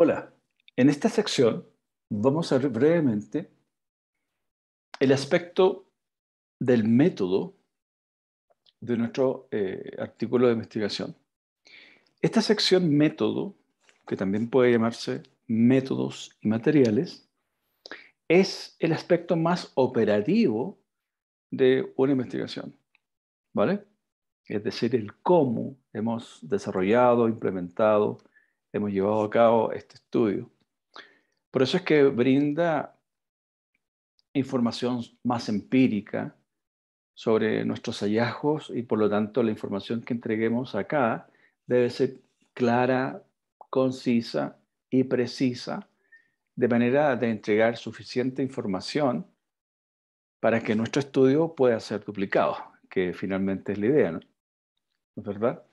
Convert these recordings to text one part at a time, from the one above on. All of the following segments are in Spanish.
Hola, en esta sección vamos a ver brevemente el aspecto del método de nuestro artículo de investigación. Esta sección método, que también puede llamarse métodos y materiales, es el aspecto más operativo de una investigación, ¿vale? Es decir, el cómo hemos desarrollado, implementado, hemos llevado a cabo este estudio. Por eso es que brinda información más empírica sobre nuestros hallazgos y por lo tanto la información que entreguemos acá debe ser clara, concisa y precisa, de manera de entregar suficiente información para que nuestro estudio pueda ser duplicado, que finalmente es la idea, ¿no? ¿No es verdad?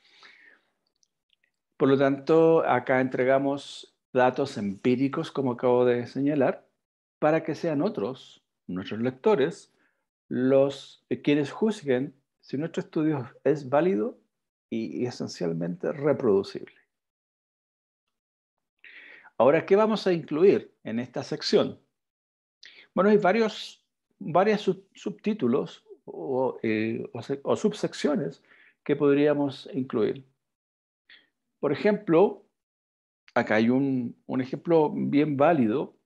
Por lo tanto, acá entregamos datos empíricos, como acabo de señalar, para que sean otros, nuestros lectores, los quienes juzguen si nuestro estudio es válido y esencialmente reproducible. Ahora, ¿qué vamos a incluir en esta sección? Bueno, hay varios subtítulos o subsecciones que podríamos incluir. Por ejemplo, acá hay un ejemplo bien válido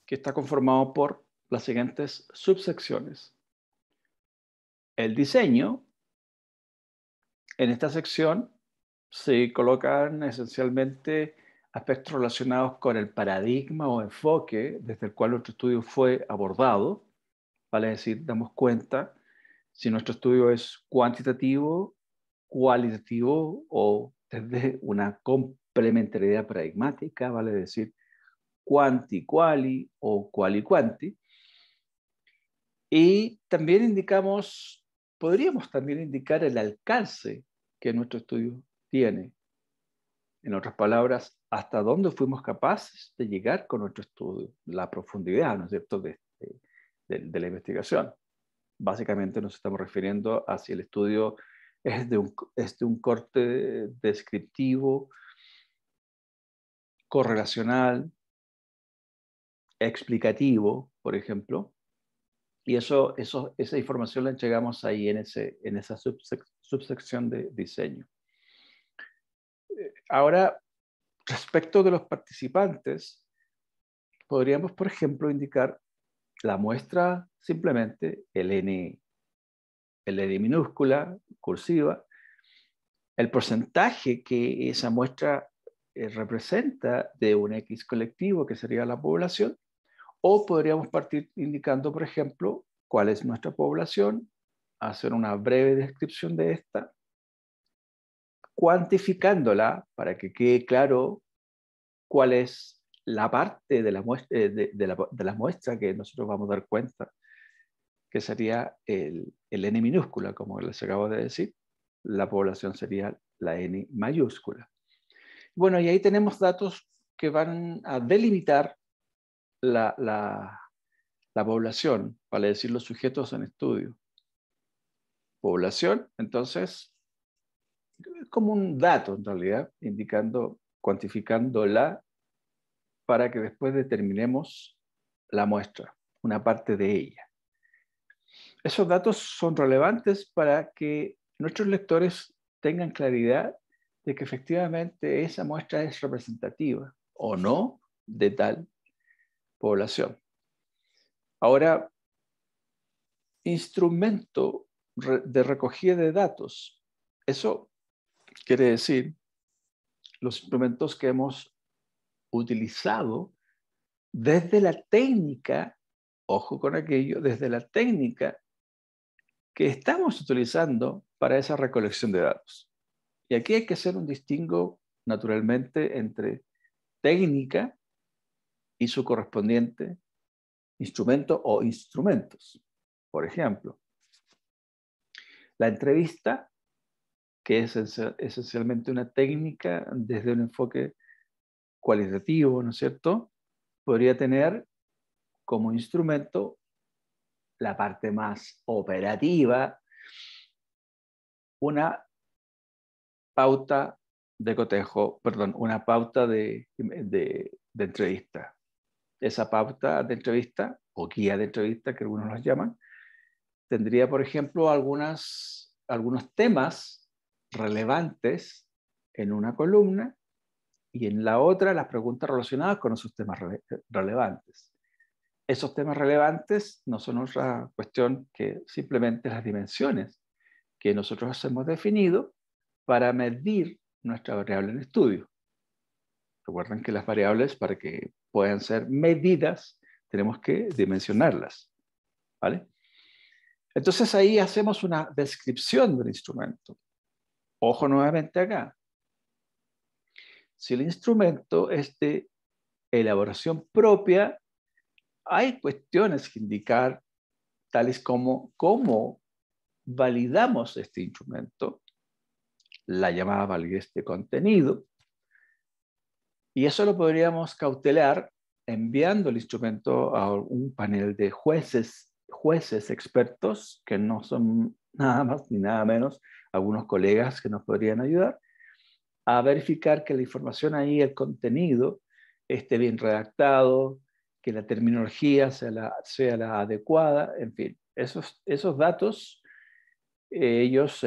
que está conformado por las siguientes subsecciones. El diseño. En esta sección se colocan esencialmente aspectos relacionados con el paradigma o enfoque desde el cual nuestro estudio fue abordado. Vale decir, damos cuenta si nuestro estudio es cuantitativo, cualitativo o desde una complementariedad paradigmática, vale decir, quanti-quali o quali-quanti. Y también podríamos también indicar el alcance que nuestro estudio tiene. En otras palabras, hasta dónde fuimos capaces de llegar con nuestro estudio, la profundidad, ¿no es cierto?, de la investigación. Básicamente nos estamos refiriendo a si el estudio es de un corte descriptivo, correlacional, explicativo, por ejemplo. Y esa información la entregamos ahí en esa subsección de diseño. Ahora, respecto de los participantes, podríamos, por ejemplo, indicar la muestra simplemente, el N minúscula, cursiva, el porcentaje que esa muestra representa de un X colectivo, que sería la población, o podríamos partir indicando, por ejemplo, cuál es nuestra población, hacer una breve descripción de esta, cuantificándola para que quede claro cuál es la parte de la muestra que nosotros vamos a dar cuenta, que sería el N minúscula, como les acabo de decir. La población sería la N mayúscula. Bueno, y ahí tenemos datos que van a delimitar la población, vale decir, los sujetos en estudio. Población, entonces, es como un dato en realidad, indicando, cuantificándola para que después determinemos la muestra, una parte de ella. Esos datos son relevantes para que nuestros lectores tengan claridad de que efectivamente esa muestra es representativa o no de tal población. Ahora, instrumento de recogida de datos. Eso quiere decir los instrumentos que hemos utilizado desde la técnica, ojo con aquello, desde la técnica que estamos utilizando para esa recolección de datos. Y aquí hay que hacer un distingo, naturalmente, entre técnica y su correspondiente instrumento o instrumentos. Por ejemplo, la entrevista, que es esencialmente una técnica desde un enfoque cualitativo, ¿no es cierto? Podría tener como instrumento la parte más operativa, una pauta de cotejo, perdón, una pauta de entrevista. Esa pauta de entrevista, o guía de entrevista, que algunos los llaman, tendría, por ejemplo, algunos temas relevantes en una columna y en la otra las preguntas relacionadas con esos temas relevantes. Esos temas relevantes no son otra cuestión que simplemente las dimensiones que nosotros hemos definido para medir nuestra variable en estudio. Recuerden que las variables, para que puedan ser medidas, tenemos que dimensionarlas, ¿vale? Entonces ahí hacemos una descripción del instrumento. Ojo nuevamente acá. Si el instrumento es de elaboración propia, hay cuestiones que indicar, tales como cómo validamos este instrumento, la llamada validez de contenido, y eso lo podríamos cautelar enviando el instrumento a un panel de jueces expertos, que no son nada más ni nada menos algunos colegas que nos podrían ayudar, a verificar que la información ahí, el contenido, esté bien redactado, que la terminología sea la adecuada, en fin. Esos datos ellos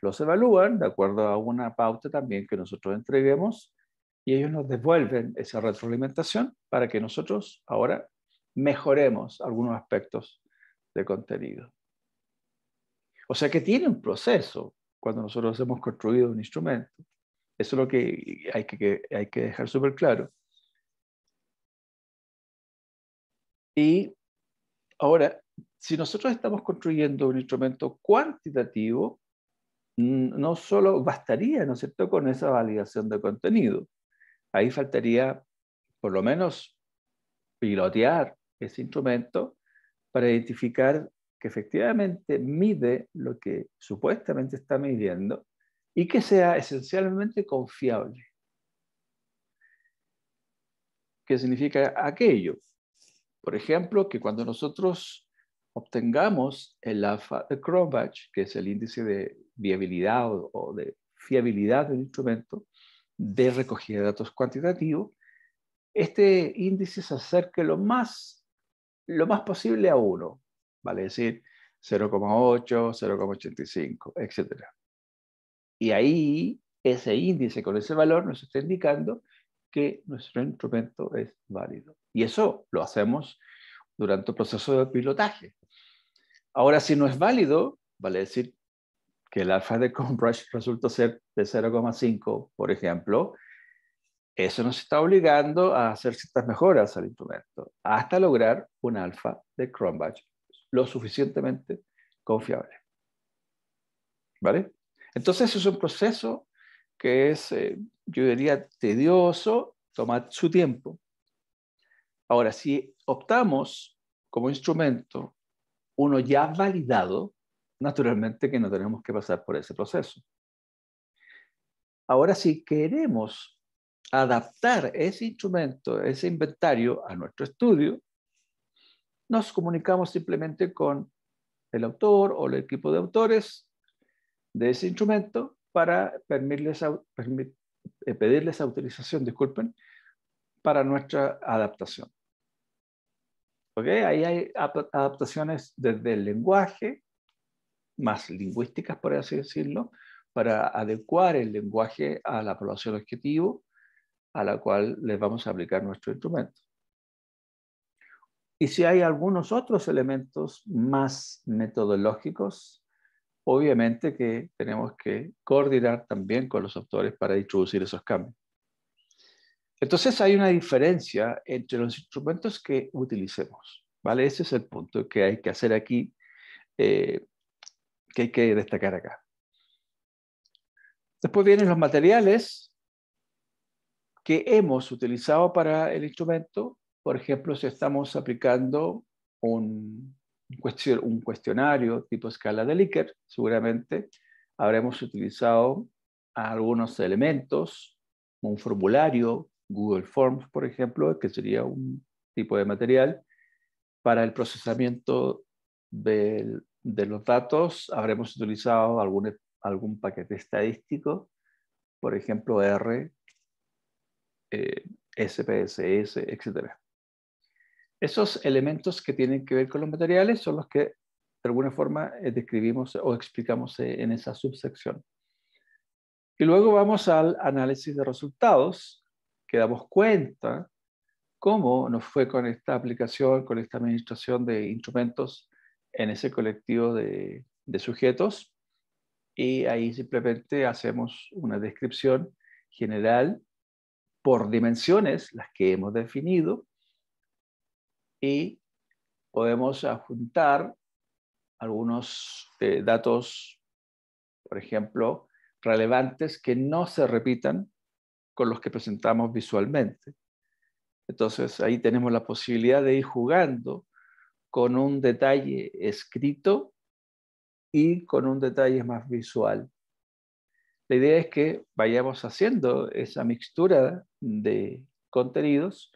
los evalúan de acuerdo a una pauta también que nosotros entreguemos y ellos nos devuelven esa retroalimentación para que nosotros ahora mejoremos algunos aspectos de contenido. O sea que tiene un proceso cuando nosotros hemos construido un instrumento. Eso es lo que hay que dejar súper claro. Y ahora, si nosotros estamos construyendo un instrumento cuantitativo, no solo bastaría, ¿no es cierto?, con esa validación de contenido. Ahí faltaría, por lo menos, pilotear ese instrumento para identificar que efectivamente mide lo que supuestamente está midiendo y que sea esencialmente confiable. ¿Qué significa aquello? Por ejemplo, que cuando nosotros obtengamos el alfa de Cronbach, que es el índice de viabilidad o de fiabilidad del instrumento de recogida de datos cuantitativos, este índice se acerque lo más posible a 1, vale decir 0,8, 0,85, etc. Y ahí ese índice con ese valor nos está indicando que nuestro instrumento es válido. Y eso lo hacemos durante el proceso de pilotaje. Ahora, si no es válido, vale decir que el alfa de Cronbach resulta ser de 0,5, por ejemplo, eso nos está obligando a hacer ciertas mejoras al instrumento hasta lograr un alfa de Cronbach lo suficientemente confiable. ¿Vale? Entonces es un proceso que es, yo diría, tedioso, toma su tiempo. Ahora, si optamos como instrumento uno ya validado, naturalmente que no tenemos que pasar por ese proceso. Ahora, si queremos adaptar ese instrumento, ese inventario a nuestro estudio, nos comunicamos simplemente con el autor o el equipo de autores de ese instrumento para pedirles autorización, disculpen, para nuestra adaptación. ¿Ok? Ahí hay adaptaciones desde el lenguaje, más lingüísticas, por así decirlo, para adecuar el lenguaje a la población objetivo a la cual les vamos a aplicar nuestro instrumento. Y si hay algunos otros elementos más metodológicos, obviamente que tenemos que coordinar también con los autores para introducir esos cambios. Entonces hay una diferencia entre los instrumentos que utilicemos, ¿vale? Ese es el punto que hay que hacer aquí, que hay que destacar acá. Después vienen los materiales que hemos utilizado para el instrumento. Por ejemplo, si estamos aplicando un cuestionario tipo escala de Likert, seguramente habremos utilizado algunos elementos, un formulario, Google Forms, por ejemplo, que sería un tipo de material. Para el procesamiento de los datos, habremos utilizado algún paquete estadístico por ejemplo, R, SPSS, etc. Esos elementos que tienen que ver con los materiales son los que de alguna forma describimos o explicamos en esa subsección. Y luego vamos al análisis de resultados, que damos cuenta cómo nos fue con esta aplicación, con esta administración de instrumentos en ese colectivo de sujetos. Y ahí simplemente hacemos una descripción general por dimensiones, las que hemos definido, y podemos adjuntar algunos datos, por ejemplo, relevantes que no se repitan con los que presentamos visualmente. Entonces ahí tenemos la posibilidad de ir jugando con un detalle escrito y con un detalle más visual. La idea es que vayamos haciendo esa mixtura de contenidos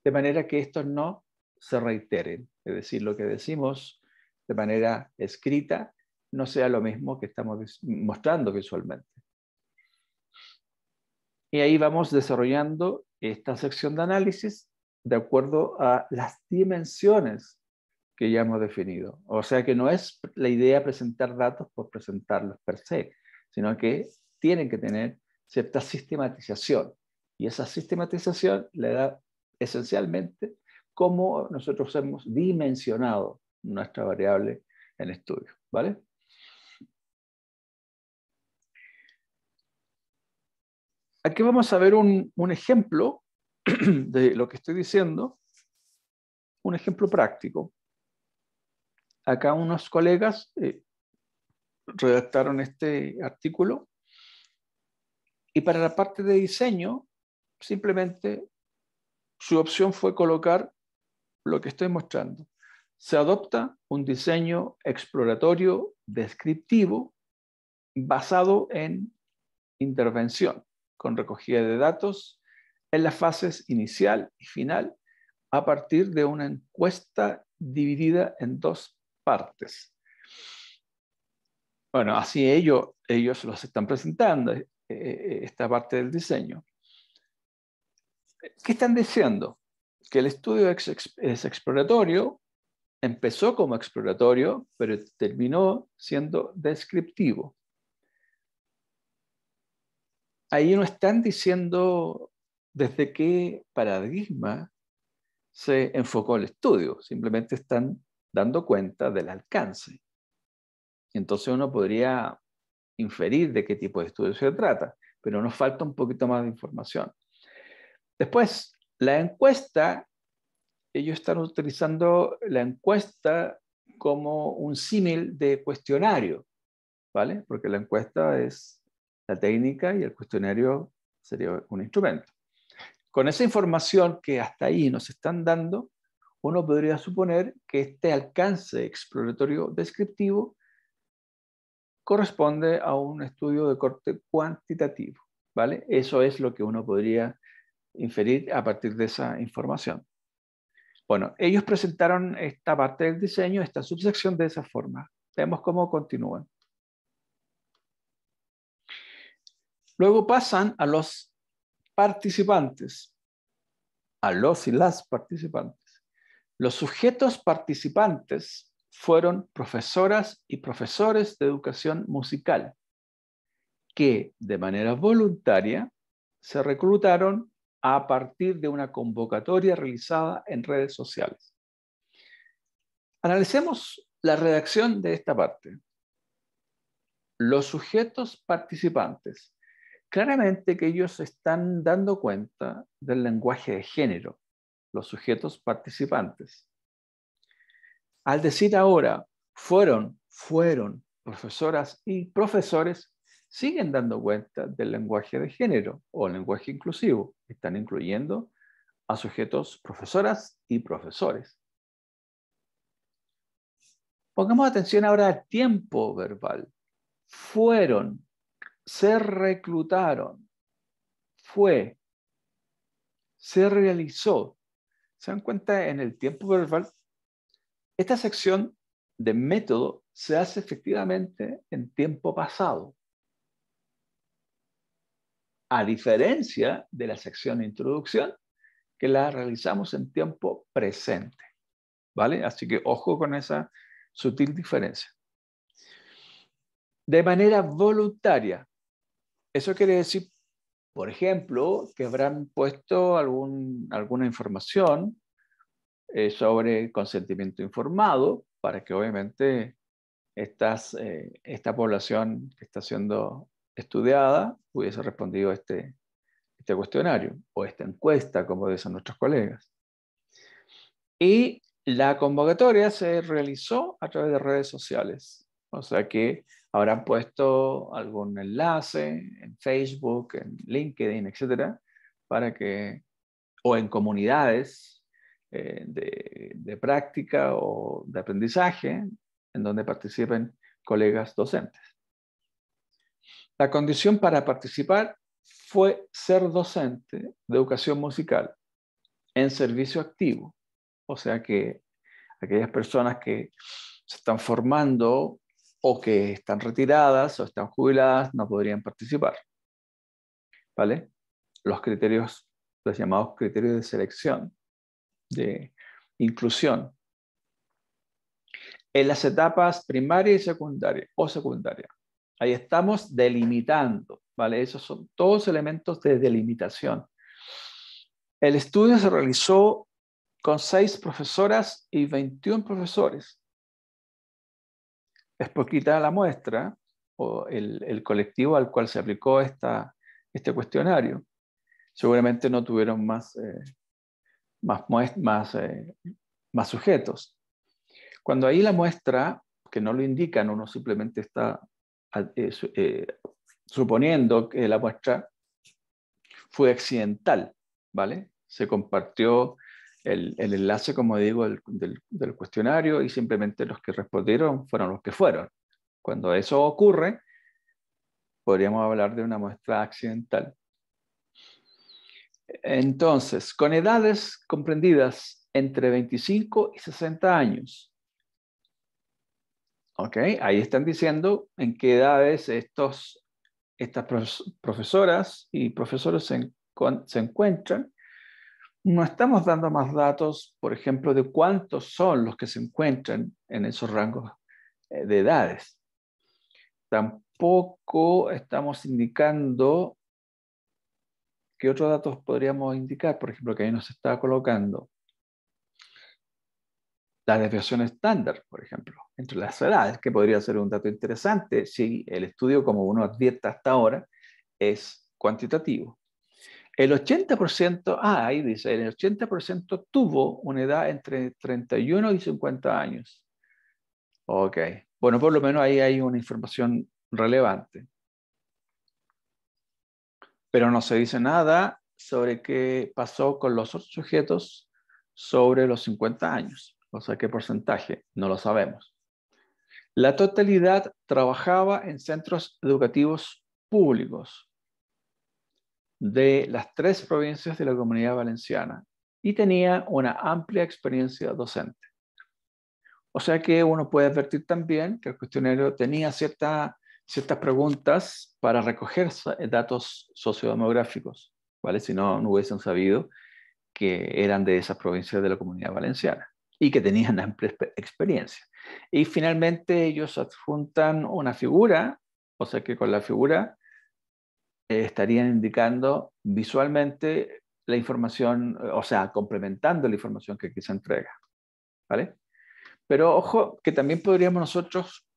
de manera que estos no se reiteren. Es decir, lo que decimos de manera escrita no sea lo mismo que estamos mostrando visualmente. Y ahí vamos desarrollando esta sección de análisis de acuerdo a las dimensiones que ya hemos definido. O sea que no es la idea presentar datos por presentarlos per se, sino que tienen que tener cierta sistematización. Y esa sistematización le da esencialmente cómo nosotros hemos dimensionado nuestra variable en estudio, ¿vale? Aquí vamos a ver un ejemplo de lo que estoy diciendo, un ejemplo práctico. Acá unos colegas redactaron este artículo y para la parte de diseño, simplemente su opción fue colocar lo que estoy mostrando. Se adopta un diseño exploratorio descriptivo basado en intervención, con recogida de datos en las fases inicial y final a partir de una encuesta dividida en dos partes. Bueno, así ellos los están presentando, esta parte del diseño. ¿Qué están diciendo? Que el estudio es exploratorio, empezó como exploratorio, pero terminó siendo descriptivo. Ahí no están diciendo desde qué paradigma se enfocó el estudio, simplemente están dando cuenta del alcance. Entonces uno podría inferir de qué tipo de estudio se trata, pero nos falta un poquito más de información. Después, la encuesta, ellos están utilizando la encuesta como un símil de cuestionario, ¿vale? Porque la encuesta es la técnica y el cuestionario sería un instrumento. Con esa información que hasta ahí nos están dando, uno podría suponer que este alcance exploratorio descriptivo corresponde a un estudio de corte cuantitativo, ¿vale? Eso es lo que uno podría inferir a partir de esa información. Bueno, ellos presentaron esta parte del diseño, esta subsección de esa forma. Vemos cómo continúan. Luego pasan a los participantes, a los y las participantes. Los sujetos participantes fueron profesoras y profesores de educación musical que de manera voluntaria se reclutaron a partir de una convocatoria realizada en redes sociales. Analicemos la redacción de esta parte. Los sujetos participantes. Claramente que ellos están dando cuenta del lenguaje de género, los sujetos participantes. Al decir ahora fueron profesoras y profesores, siguen dando cuenta del lenguaje de género o lenguaje inclusivo. Están incluyendo a sujetos profesoras y profesores. Pongamos atención ahora al tiempo verbal. Fueron, se reclutaron, fue, se realizó. ¿Se dan cuenta en el tiempo verbal? Esta sección de método se hace efectivamente en tiempo pasado. a diferencia de la sección de introducción, que la realizamos en tiempo presente, ¿vale? Así que ojo con esa sutil diferencia. De manera voluntaria. Eso quiere decir, por ejemplo, que habrán puesto alguna información sobre consentimiento informado para que obviamente esta población que está siendo estudiada hubiese respondido a este cuestionario o esta encuesta, como dicen nuestros colegas. Y la convocatoria se realizó a través de redes sociales. O sea que habrán puesto algún enlace en Facebook, en LinkedIn, etcétera, para que, o en comunidades de práctica o de aprendizaje, en donde participen colegas docentes. La condición para participar fue ser docente de educación musical en servicio activo. O sea que aquellas personas que se están formando o que están retiradas o están jubiladas no podrían participar. ¿Vale? Los criterios, los llamados criterios de selección, de inclusión. En las etapas primaria y secundaria o secundaria. Ahí estamos delimitando, ¿vale? Esos son todos elementos de delimitación. El estudio se realizó con 6 profesoras y 21 profesores. Es poquita la muestra o el colectivo al cual se aplicó este cuestionario. Seguramente no tuvieron más sujetos. Cuando ahí la muestra, que no lo indican, uno simplemente está suponiendo que la muestra fue accidental, ¿vale? Se compartió el enlace, como digo, del cuestionario y simplemente los que respondieron fueron los que fueron. Cuando eso ocurre, podríamos hablar de una muestra accidental. Entonces, con edades comprendidas entre 25 y 60 años. ¿Ok? Ahí están diciendo en qué edades estas profesoras y profesores se encuentran. No estamos dando más datos, por ejemplo, de cuántos son los que se encuentran en esos rangos de edades. Tampoco estamos indicando qué otros datos podríamos indicar, por ejemplo, que ahí nos está colocando la desviación estándar, por ejemplo, entre las edades, que podría ser un dato interesante si el estudio, como uno advierte hasta ahora, es cuantitativo. El 80%, ahí dice, el 80% tuvo una edad entre 31 y 50 años. Ok, bueno, por lo menos ahí hay una información relevante. Pero no se dice nada sobre qué pasó con los otros sujetos sobre los 50 años. O sea, qué porcentaje, no lo sabemos. La totalidad trabajaba en centros educativos públicos de las 3 provincias de la Comunidad Valenciana y tenía una amplia experiencia docente. O sea que uno puede advertir también que el cuestionario tenía ciertas preguntas para recoger datos sociodemográficos, ¿vale? Si no, no hubiesen sabido que eran de esas provincias de la Comunidad Valenciana y que tenían amplia experiencia. Y finalmente ellos adjuntan una figura, o sea que con la figura estarían indicando visualmente la información, o sea, complementando la información que aquí se entrega, ¿vale? Pero ojo, que también podríamos nosotros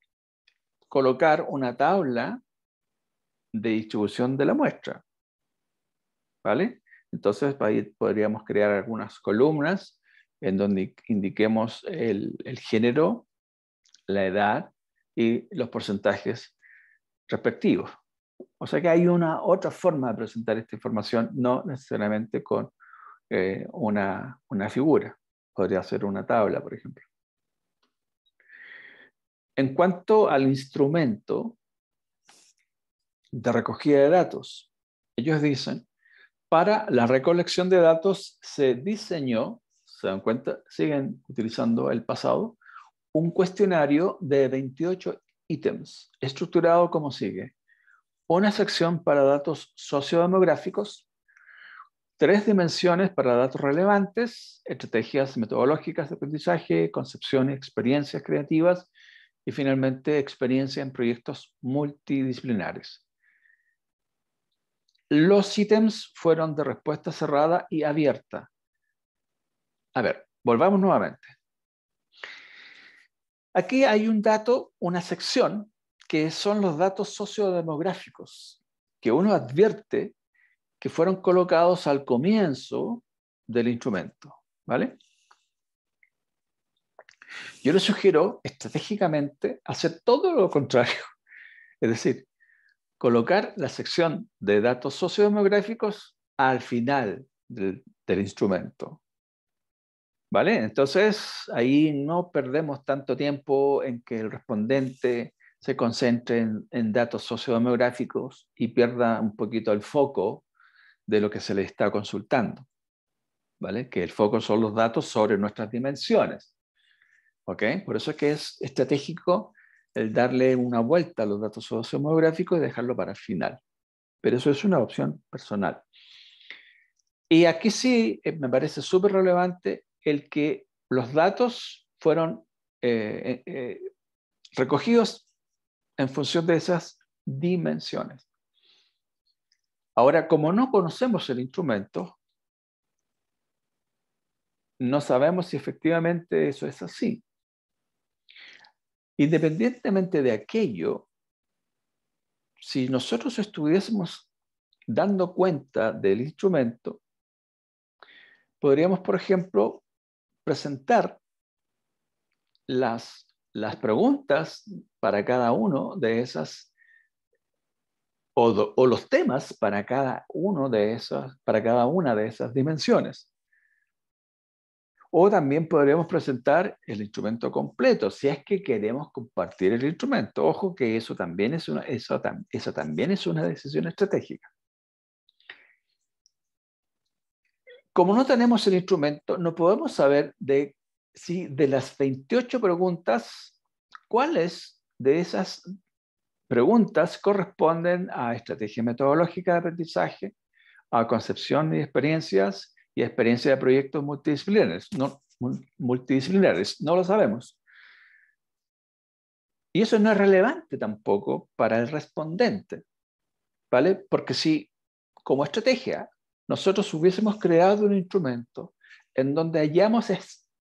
colocar una tabla de distribución de la muestra, ¿vale? Entonces, ahí podríamos crear algunas columnas en donde indiquemos el género, la edad y los porcentajes respectivos. O sea que hay una otra forma de presentar esta información, no necesariamente con una figura. Podría ser una tabla, por ejemplo. En cuanto al instrumento de recogida de datos, ellos dicen, para la recolección de datos se diseñó, se dan cuenta, siguen utilizando el pasado, un cuestionario de 28 ítems, estructurado como sigue. una sección para datos sociodemográficos, 3 dimensiones para datos relevantes, estrategias metodológicas de aprendizaje, concepciones, experiencias creativas y finalmente experiencia en proyectos multidisciplinares. Los ítems fueron de respuesta cerrada y abierta. A ver, volvamos nuevamente. Aquí hay un dato, una sección, que son los datos sociodemográficos, que uno advierte que fueron colocados al comienzo del instrumento, ¿vale? Yo le sugiero estratégicamente hacer todo lo contrario, es decir, colocar la sección de datos sociodemográficos al final del instrumento, ¿vale? Entonces, ahí no perdemos tanto tiempo en que el respondente se concentre en datos sociodemográficos y pierda un poquito el foco de lo que se le está consultando, ¿vale? Que el foco son los datos sobre nuestras dimensiones, ¿ok? Por eso es que es estratégico el darle una vuelta a los datos sociodemográficos y dejarlo para el final. Pero eso es una opción personal. Y aquí sí me parece súper relevante el que los datos fueron recogidos en función de esas dimensiones. Ahora, como no conocemos el instrumento, no sabemos si efectivamente eso es así. Independientemente de aquello, si nosotros estuviésemos dando cuenta del instrumento, podríamos, por ejemplo, presentar las preguntas para cada uno de esas, o los temas para cada uno de esas, para cada una de esas dimensiones. O también podríamos presentar el instrumento completo, si es que queremos compartir el instrumento. Ojo que eso también es eso también es una decisión estratégica. Como no tenemos el instrumento, no podemos saber si de las 28 preguntas, cuáles de esas preguntas corresponden a estrategia metodológica de aprendizaje, a concepción y experiencias y experiencia de proyectos multidisciplinares. No lo sabemos. Y eso no es relevante tampoco para el respondente, ¿vale? Porque si como estrategia nosotros hubiésemos creado un instrumento en donde hayamos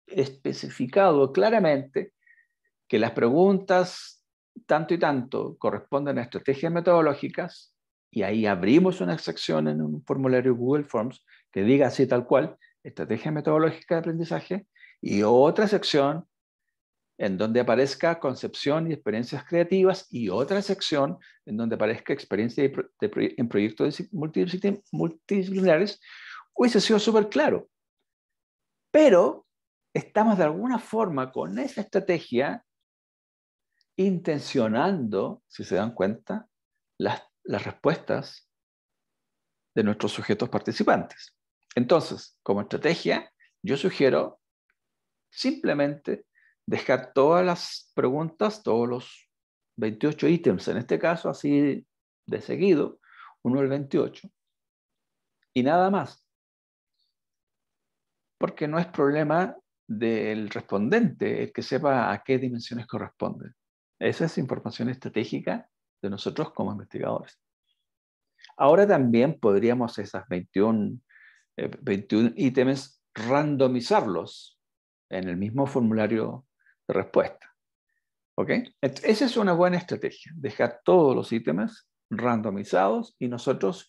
especificado claramente que las preguntas tanto y tanto corresponden a estrategias metodológicas, y ahí abrimos una sección en un formulario Google Forms que diga así tal cual, estrategia metodológica de aprendizaje, y otra sección en donde aparezca concepción y experiencias creativas, y otra sección en donde aparezca experiencia en proyectos multidisciplinares, hubiese sido súper claro. Pero estamos de alguna forma con esa estrategia intencionando, si se dan cuenta, las respuestas de nuestros sujetos participantes. Entonces, como estrategia, yo sugiero simplemente dejar todas las preguntas, todos los 28 ítems, en este caso así de seguido, 1 al 28, y nada más. Porque no es problema del respondente el que sepa a qué dimensiones corresponden. Esa es información estratégica de nosotros como investigadores. Ahora también podríamos esas 21 ítems randomizarlos en el mismo formulario de respuesta. ¿Ok? Esa es una buena estrategia, dejar todos los ítems randomizados y nosotros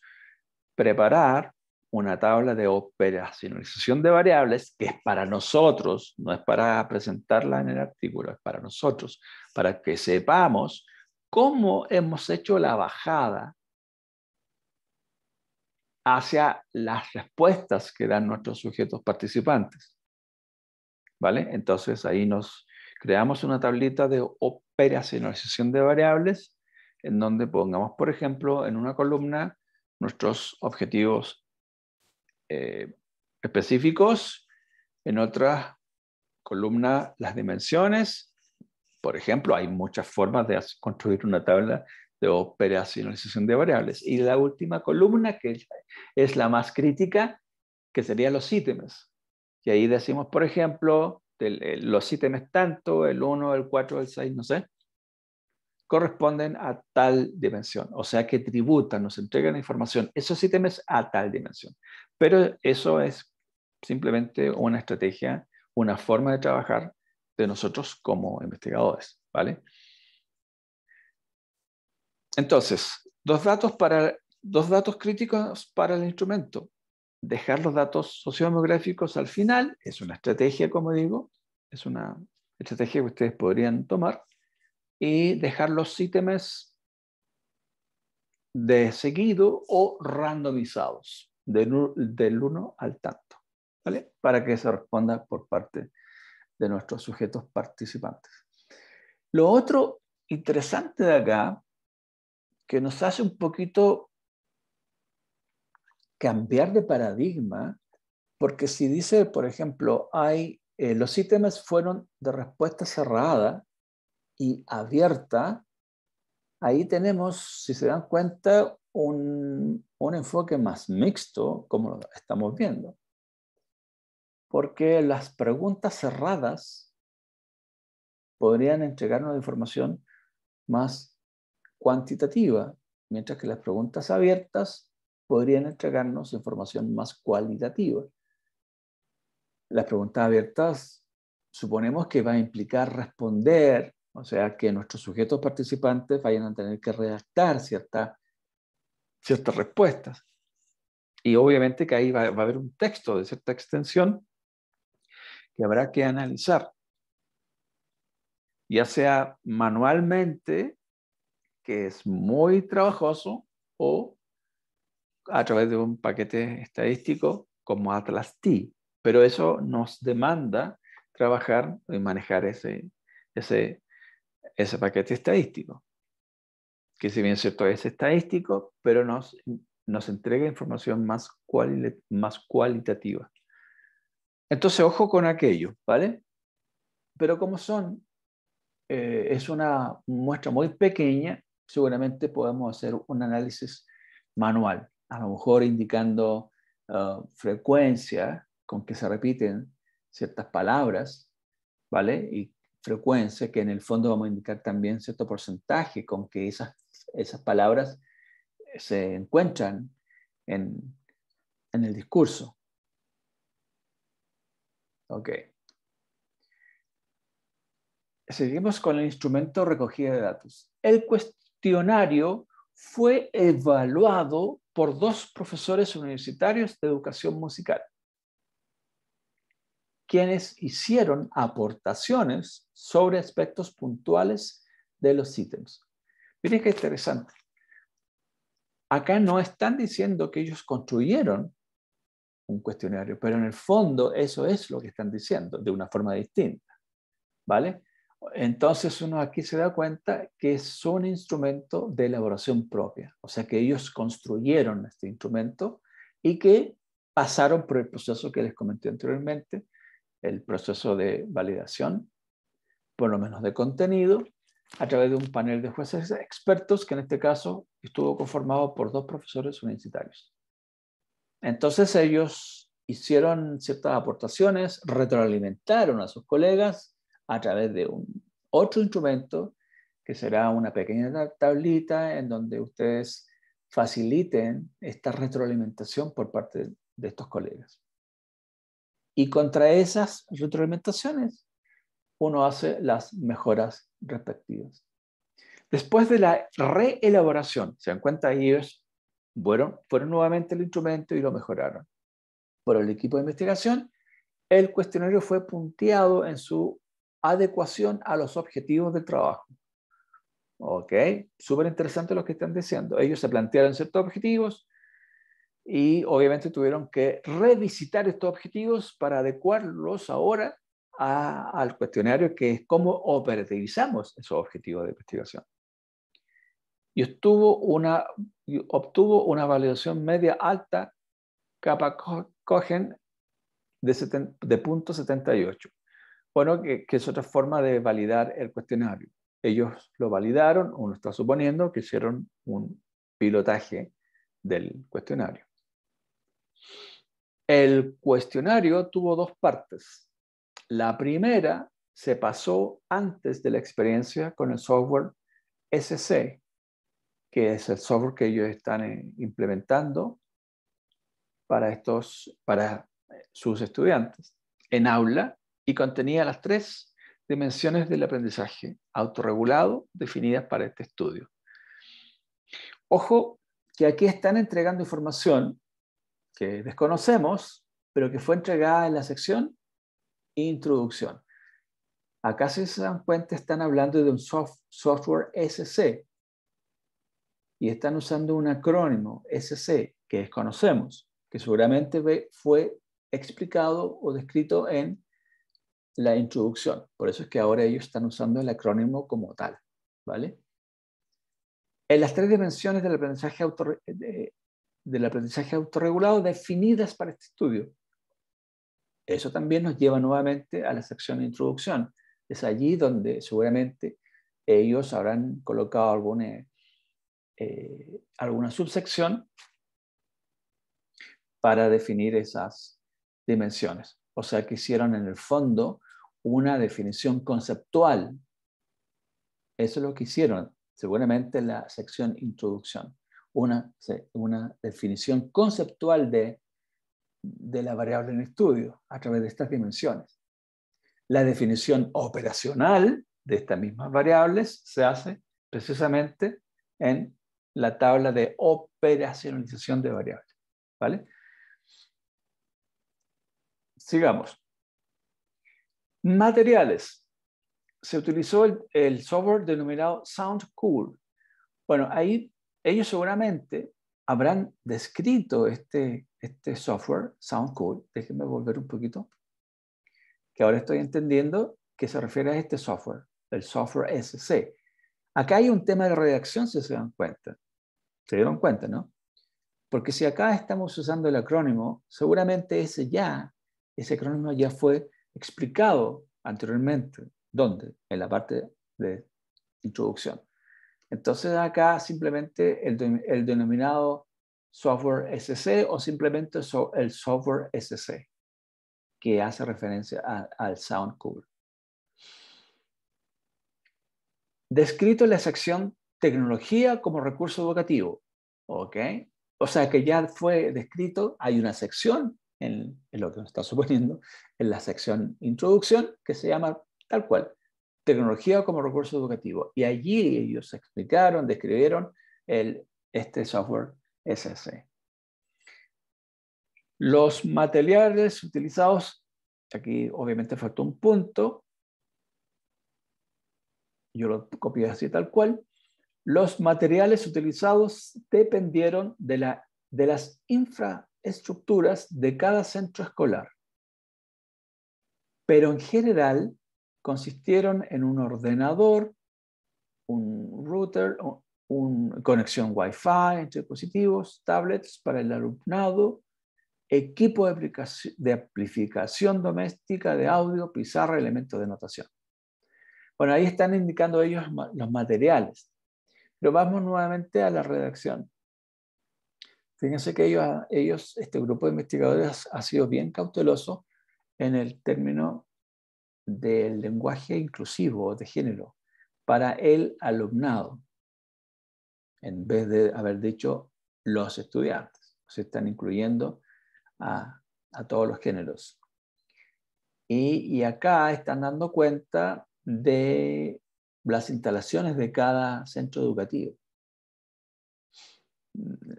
preparar una tabla de operacionalización de variables que es para nosotros, no es para presentarla en el artículo, es para nosotros, para que sepamos cómo hemos hecho la bajada hacia las respuestas que dan nuestros sujetos participantes. ¿Vale? Entonces ahí nos creamos una tablita de operacionalización de variables en donde pongamos, por ejemplo, en una columna nuestros objetivos específicos, en otra columna las dimensiones. Por ejemplo, hay muchas formas de construir una tabla de operacionalización de variables. Y la última columna, que es la más crítica, que serían los ítems. Y ahí decimos, por ejemplo, los ítems tanto, el 1, el 4, el 6, no sé, corresponden a tal dimensión. O sea que tributan, nos entregan información, esos ítems a tal dimensión. Pero eso es simplemente una estrategia, una forma de trabajar de nosotros como investigadores, ¿vale? Entonces, dos datos críticos para el instrumento. Dejar los datos sociodemográficos al final es una estrategia, como digo, es una estrategia que ustedes podrían tomar, y dejar los ítems de seguido o randomizados, del 1 al tanto, ¿vale? Para que se responda por parte de nuestros sujetos participantes. Lo otro interesante de acá, que nos hace un poquito cambiar de paradigma, porque si dice, por ejemplo, los ítems fueron de respuesta cerrada y abierta, ahí tenemos, si se dan cuenta, un enfoque más mixto, como lo estamos viendo. Porque las preguntas cerradas podrían entregarnos información más cuantitativa, mientras que las preguntas abiertas podrían entregarnos información más cualitativa. Las preguntas abiertas suponemos que va a implicar responder, o sea, que nuestros sujetos participantes vayan a tener que redactar ciertas respuestas. Y obviamente que ahí va a haber un texto de cierta extensión que habrá que analizar, ya sea manualmente, que es muy trabajoso, o a través de un paquete estadístico como ATLAS-T. Pero eso nos demanda trabajar y manejar ese paquete estadístico, que si bien es cierto es estadístico, pero nos entrega información más cualitativa. Entonces, ojo con aquello, ¿vale? Pero como es una muestra muy pequeña, seguramente podemos hacer un análisis manual, a lo mejor indicando frecuencia con que se repiten ciertas palabras, ¿vale? Y frecuencia, que en el fondo vamos a indicar también cierto porcentaje con que esas palabras se encuentran en el discurso. Ok. Seguimos con el instrumento recogida de datos. El cuestionario fue evaluado por 2 profesores universitarios de educación musical, quienes hicieron aportaciones sobre aspectos puntuales de los ítems. Miren qué interesante. Acá no están diciendo que ellos construyeron un cuestionario, pero en el fondo eso es lo que están diciendo, de una forma distinta, ¿vale? Entonces uno aquí se da cuenta que es un instrumento de elaboración propia, o sea que ellos construyeron este instrumento y que pasaron por el proceso que les comenté anteriormente, el proceso de validación, por lo menos de contenido, a través de un panel de jueces expertos, que en este caso estuvo conformado por 2 profesores universitarios. Entonces ellos hicieron ciertas aportaciones, retroalimentaron a sus colegas a través de otro instrumento, que será una pequeña tablita en donde ustedes faciliten esta retroalimentación por parte de estos colegas. Y contra esas retroalimentaciones, uno hace las mejoras respectivas. Después de la reelaboración, se dan cuenta, ellos fueron nuevamente el instrumento y lo mejoraron por el equipo de investigación. El cuestionario fue punteado en su adecuación a los objetivos del trabajo. Ok, súper interesante lo que están diciendo. Ellos se plantearon ciertos objetivos y obviamente tuvieron que revisitar estos objetivos para adecuarlos ahora al cuestionario, que es cómo operativizamos esos objetivos de investigación. Y obtuvo una validación media alta Kappa-Cohen de 0.78. Bueno, que es otra forma de validar el cuestionario. ellos lo validaron, uno está suponiendo que hicieron un pilotaje del cuestionario. El cuestionario tuvo dos partes. La primera se pasó antes de la experiencia con el software SC, que es el software que ellos están implementando para sus estudiantes en aula, y contenía las 3 dimensiones del aprendizaje autorregulado definidas para este estudio. Ojo que aquí están entregando información que desconocemos, pero que fue entregada en la sección Introducción. Acá, si se dan cuenta, están hablando de un software SC y están usando un acrónimo SC que desconocemos, que seguramente fue explicado o descrito en la introducción. Por eso es que ahora ellos están usando el acrónimo como tal, ¿vale? En las 3 dimensiones del aprendizaje autorregulado definidas para este estudio. Eso también nos lleva nuevamente a la sección de introducción. Es allí donde seguramente ellos habrán colocado alguna subsección para definir esas dimensiones. O sea que hicieron en el fondo una definición conceptual. Eso es lo que hicieron, seguramente en la sección introducción. Una definición conceptual de la variable en estudio a través de estas dimensiones. La definición operacional de estas mismas variables se hace precisamente en la tabla de operacionalización de variables, ¿vale? Sigamos. Materiales. Se utilizó el software denominado SoundCool. Bueno, ahí ellos seguramente habrán descrito este software, SoundCool. Déjenme volver un poquito, que ahora estoy entendiendo que se refiere a este software, el software SC. Acá hay un tema de redacción, si se dan cuenta. ¿Se dieron cuenta, no? Porque si acá estamos usando el acrónimo, seguramente ese acrónimo ya fue explicado anteriormente. ¿Dónde? En la parte de introducción. Entonces acá simplemente el denominado software SC o simplemente el software SC, que hace referencia al SoundCool. Descrito en la sección tecnología como recurso educativo. ¿Ok? O sea que ya fue descrito, hay una sección en lo que nos está suponiendo, en la sección introducción, que se llama tal cual, tecnología como recurso educativo. Y allí ellos explicaron, describieron este software SC. Los materiales utilizados, aquí obviamente faltó un punto, yo lo copié así tal cual. Los materiales utilizados dependieron de las infraestructuras de cada centro escolar, pero en general consistieron en un ordenador, un router, una conexión Wi-Fi entre dispositivos, tablets para el alumnado, equipo de amplificación doméstica de audio, pizarra, elementos de notación. Bueno, ahí están indicando ellos los materiales. Pero vamos nuevamente a la redacción. Fíjense que este grupo de investigadores ha sido bien cauteloso en el término del lenguaje inclusivo de género para el alumnado, en vez de haber dicho los estudiantes. Se están incluyendo a todos los géneros. Y acá están dando cuenta de las instalaciones de cada centro educativo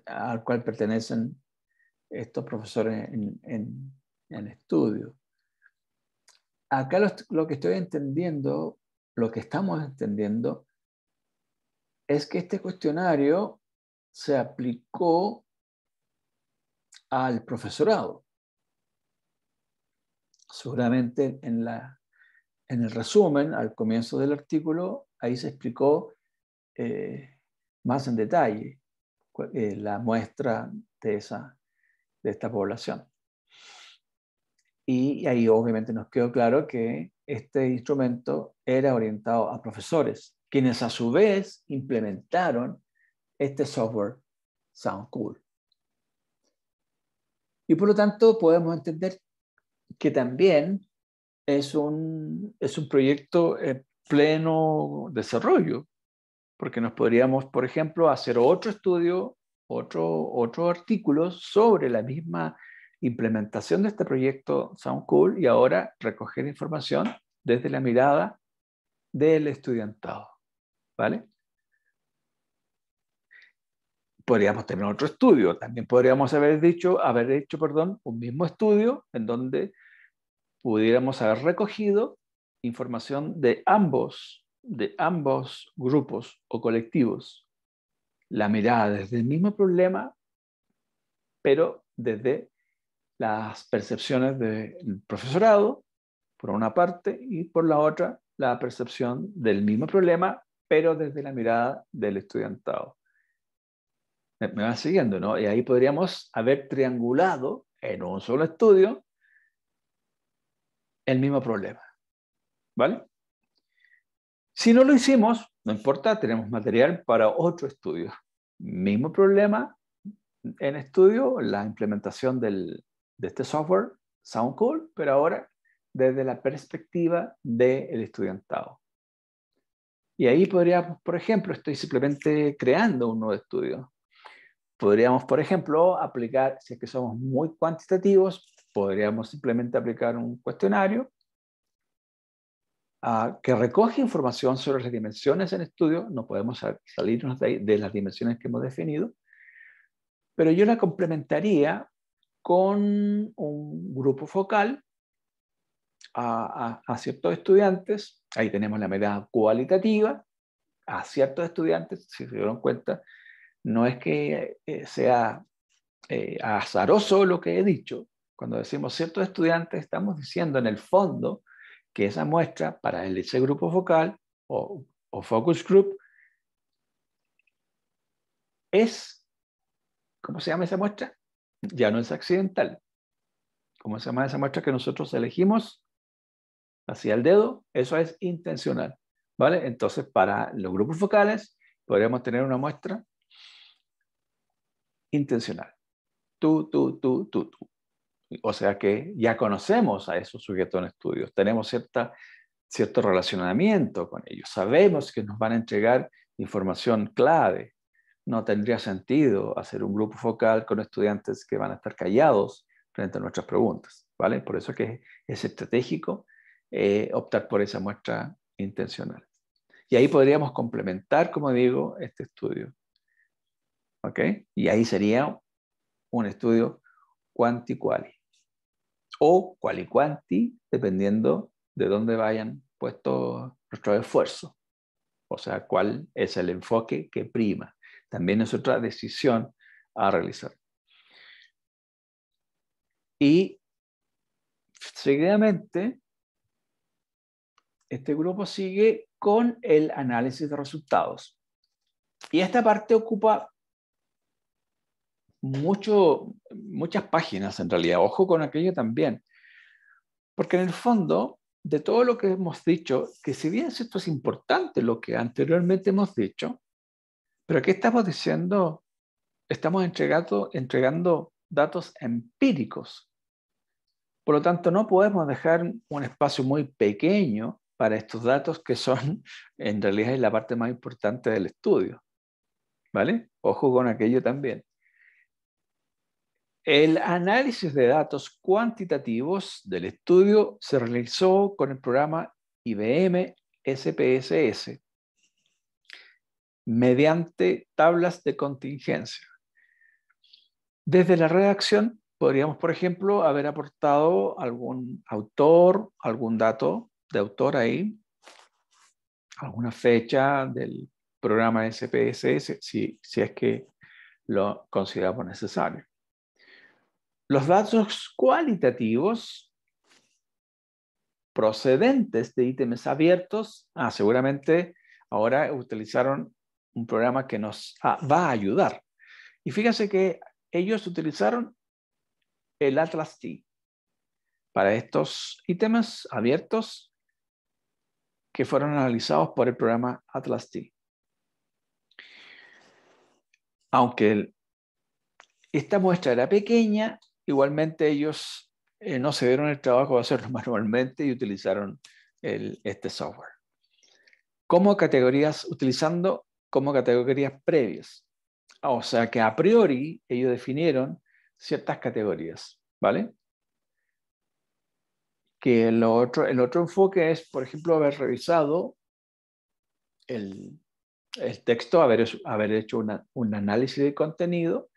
al cual pertenecen estos profesores en estudio. Acá lo que estoy entendiendo, lo que estamos entendiendo, es que este cuestionario se aplicó al profesorado. Seguramente en el resumen, al comienzo del artículo, ahí se explicó más en detalle la muestra de esta población. Y ahí obviamente nos quedó claro que este instrumento era orientado a profesores quienes a su vez implementaron este software SoundCool. Y por lo tanto podemos entender que también es un proyecto en pleno desarrollo, porque nos podríamos, por ejemplo, hacer otro estudio, otro artículo sobre la misma implementación de este proyecto SoundCool y ahora recoger información desde la mirada del estudiantado, ¿vale? Podríamos tener otro estudio, también podríamos haber hecho, un mismo estudio en donde pudiéramos haber recogido información de ambos grupos o colectivos, la mirada desde el mismo problema, pero desde las percepciones del profesorado, por una parte, y por la otra, la percepción del mismo problema, pero desde la mirada del estudiantado. Me van siguiendo, ¿no? Y ahí podríamos haber triangulado en un solo estudio el mismo problema, ¿vale? Si no lo hicimos, no importa, tenemos material para otro estudio. Mismo problema en estudio, la implementación de este software, SoundCool, pero ahora desde la perspectiva del estudiantado. Y ahí podríamos, por ejemplo, estoy simplemente creando un nuevo estudio. Podríamos, por ejemplo, aplicar, si es que somos muy cuantitativos, podríamos simplemente aplicar un cuestionario que recoge información sobre las dimensiones en estudio. No podemos salirnos de las dimensiones que hemos definido, pero yo la complementaría con un grupo focal a ciertos estudiantes. Ahí tenemos la mirada cualitativa a ciertos estudiantes. Si se dieron cuenta, no es que sea azaroso lo que he dicho. Cuando decimos ciertos estudiantes, estamos diciendo en el fondo que esa muestra para ese grupo focal o focus group es, ¿cómo se llama esa muestra? Ya no es accidental. ¿Cómo se llama esa muestra que nosotros elegimos hacia el dedo? Eso es intencional, ¿vale? Entonces, para los grupos focales, podríamos tener una muestra intencional. Tú. O sea que ya conocemos a esos sujetos en estudios, tenemos cierto relacionamiento con ellos, sabemos que nos van a entregar información clave. No tendría sentido hacer un grupo focal con estudiantes que van a estar callados frente a nuestras preguntas, ¿vale? Por eso que es estratégico optar por esa muestra intencional. Y ahí podríamos complementar, como digo, este estudio, ¿ok? Y ahí sería un estudio quanti-quali o quali-quanti, dependiendo de dónde vayan puestos nuestros esfuerzos. O sea, cuál es el enfoque que prima. También es otra decisión a realizar. Y seguidamente, este grupo sigue con el análisis de resultados. Y esta parte ocupa muchas páginas en realidad. Ojo con aquello también. Porque en el fondo, de todo lo que hemos dicho, que si bien esto es importante lo que anteriormente hemos dicho, pero ¿qué estamos diciendo? Estamos entregando datos empíricos. Por lo tanto, no podemos dejar un espacio muy pequeño para estos datos que son, en realidad, la parte más importante del estudio. ¿Vale? Ojo con aquello también. El análisis de datos cuantitativos del estudio se realizó con el programa IBM SPSS mediante tablas de contingencia. Desde la redacción podríamos, por ejemplo, haber aportado algún autor, algún dato de autor ahí, alguna fecha del programa SPSS, si es que lo consideramos necesario. Los datos cualitativos procedentes de ítems abiertos, seguramente ahora utilizaron un programa que nos va a ayudar. Y fíjense que ellos utilizaron el Atlas T para estos ítems abiertos que fueron analizados por el programa Atlas-T. Aunque esta muestra era pequeña, igualmente ellos no se dieron el trabajo de hacerlo manualmente y utilizaron este software. Utilizando como categorías previas. O sea que a priori ellos definieron ciertas categorías, ¿vale? Que el otro enfoque es, por ejemplo, haber revisado el texto, haber hecho un análisis de contenido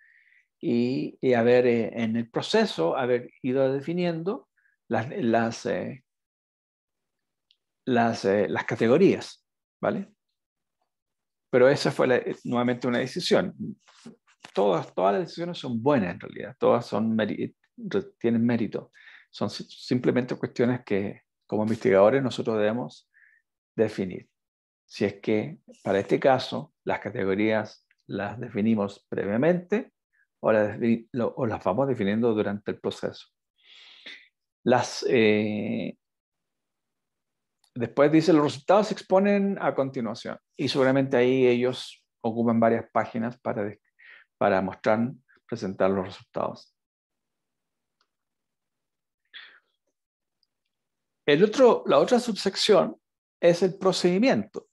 y haber en el proceso haber ido definiendo las categorías, ¿vale? Pero esa fue nuevamente una decisión. Todas las decisiones son buenas en realidad, todas tienen mérito. Son simplemente cuestiones que como investigadores nosotros debemos definir. Si es que para este caso las categorías las definimos previamente o las vamos definiendo durante el proceso. Después dice, los resultados se exponen a continuación. Y seguramente ahí ellos ocupan varias páginas para presentar los resultados. La otra subsección es el procedimiento.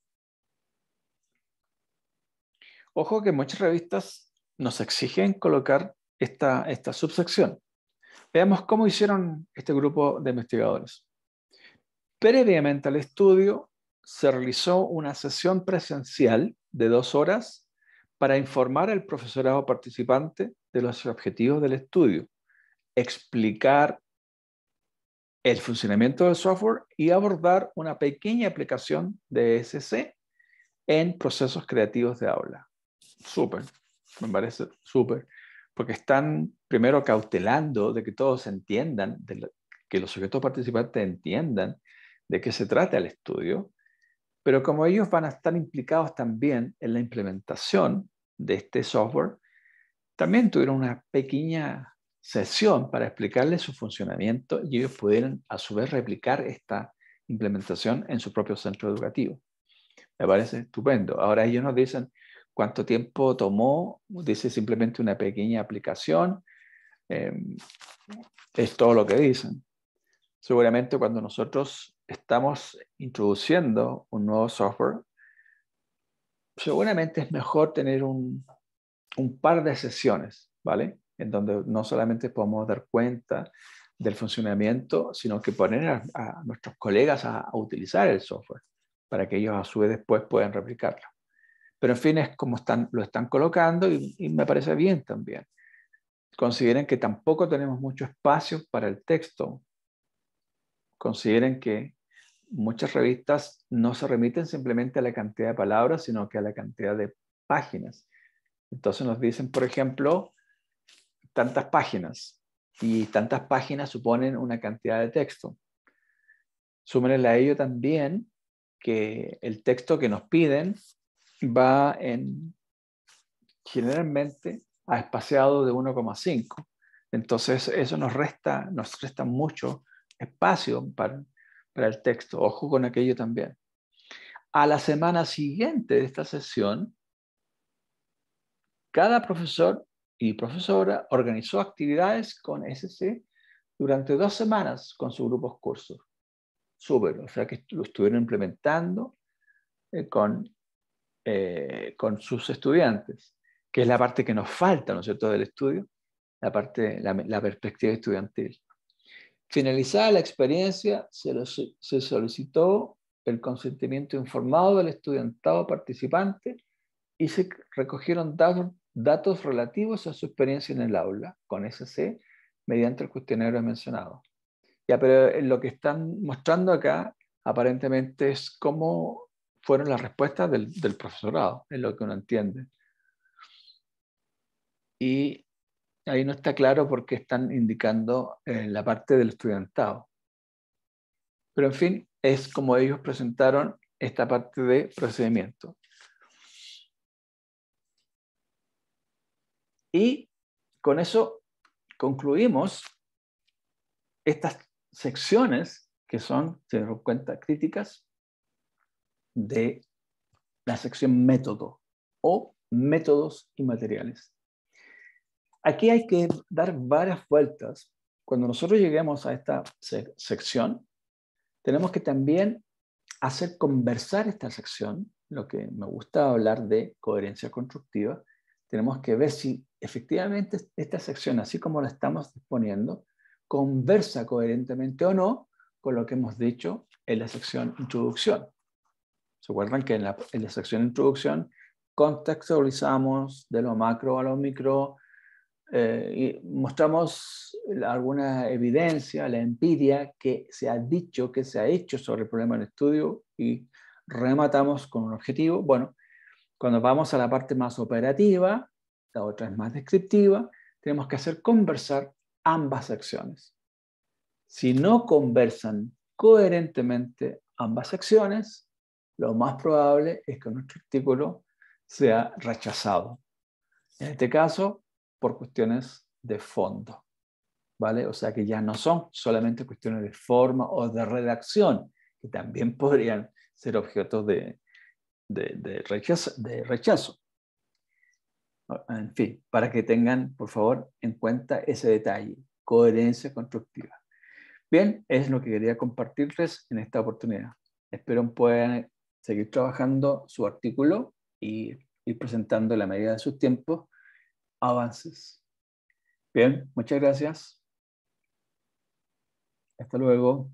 Ojo que muchas revistas nos exigen colocar esta subsección. Veamos cómo hicieron este grupo de investigadores. Previamente al estudio, se realizó una sesión presencial de 2 horas para informar al profesorado participante de los objetivos del estudio, explicar el funcionamiento del software y abordar una pequeña aplicación de ESC en procesos creativos de aula. Súper, me parece súper, porque están primero cautelando de que todos entiendan, que los sujetos participantes entiendan de qué se trata el estudio, pero como ellos van a estar implicados también en la implementación de este software, también tuvieron una pequeña sesión para explicarles su funcionamiento y ellos pudieron a su vez replicar esta implementación en su propio centro educativo. Me parece estupendo. Ahora ellos nos dicen cuánto tiempo tomó, dice simplemente una pequeña aplicación, es todo lo que dicen. Seguramente cuando nosotros estamos introduciendo un nuevo software, seguramente es mejor tener un par de sesiones, ¿vale? En donde no solamente podemos dar cuenta del funcionamiento, sino que poner a nuestros colegas a utilizar el software para que ellos a su vez después puedan replicarlo. Pero en fin, es como lo están colocando y me parece bien también. Consideren que tampoco tenemos mucho espacio para el texto. Consideren que muchas revistas no se remiten simplemente a la cantidad de palabras, sino que a la cantidad de páginas. Entonces nos dicen, por ejemplo, tantas páginas, y tantas páginas suponen una cantidad de texto. Súmenle a ello también que el texto que nos piden va generalmente a espaciado de 1,5. Entonces eso nos resta mucho espacio para el texto. Ojo con aquello también. A la semana siguiente de esta sesión, cada profesor y profesora organizó actividades con SC durante 2 semanas con sus grupos cursos. Súper, o sea que lo estuvieron implementando con sus estudiantes, que es la parte que nos falta, ¿no es cierto?, del estudio, la perspectiva estudiantil. Finalizada la experiencia, se solicitó el consentimiento informado del estudiantado participante y se recogieron datos relativos a su experiencia en el aula con SC mediante el cuestionario mencionado. Ya, pero lo que están mostrando acá aparentemente es cómo fueron las respuestas del profesorado, es lo que uno entiende. Y ahí no está claro por qué están indicando la parte del estudiantado. Pero en fin, es como ellos presentaron esta parte de procedimiento. Y con eso concluimos estas secciones que son, se dan cuenta, críticas, de la sección método o métodos y materiales. Aquí hay que dar varias vueltas. Cuando nosotros lleguemos a esta sección, tenemos que también hacer conversar esta sección, lo que me gusta hablar de coherencia constructiva. Tenemos que ver si efectivamente esta sección, así como la estamos disponiendo, conversa coherentemente o no con lo que hemos dicho en la sección introducción. ¿Se acuerdan que en la sección introducción contextualizamos de lo macro a lo micro y mostramos alguna evidencia, la empiria que se ha dicho, que se ha hecho sobre el problema en estudio y rematamos con un objetivo? Bueno, cuando vamos a la parte más operativa, la otra es más descriptiva, tenemos que hacer conversar ambas secciones. Si no conversan coherentemente ambas secciones, lo más probable es que nuestro artículo sea rechazado. En este caso, por cuestiones de fondo, ¿vale? O sea que ya no son solamente cuestiones de forma o de redacción, que también podrían ser objetos de rechazo. En fin, para que tengan, por favor, en cuenta ese detalle, coherencia constructiva. Bien, es lo que quería compartirles en esta oportunidad. Espero puedan seguir trabajando su artículo y ir presentando a la medida de sus tiempos avances. Bien, muchas gracias. Hasta luego.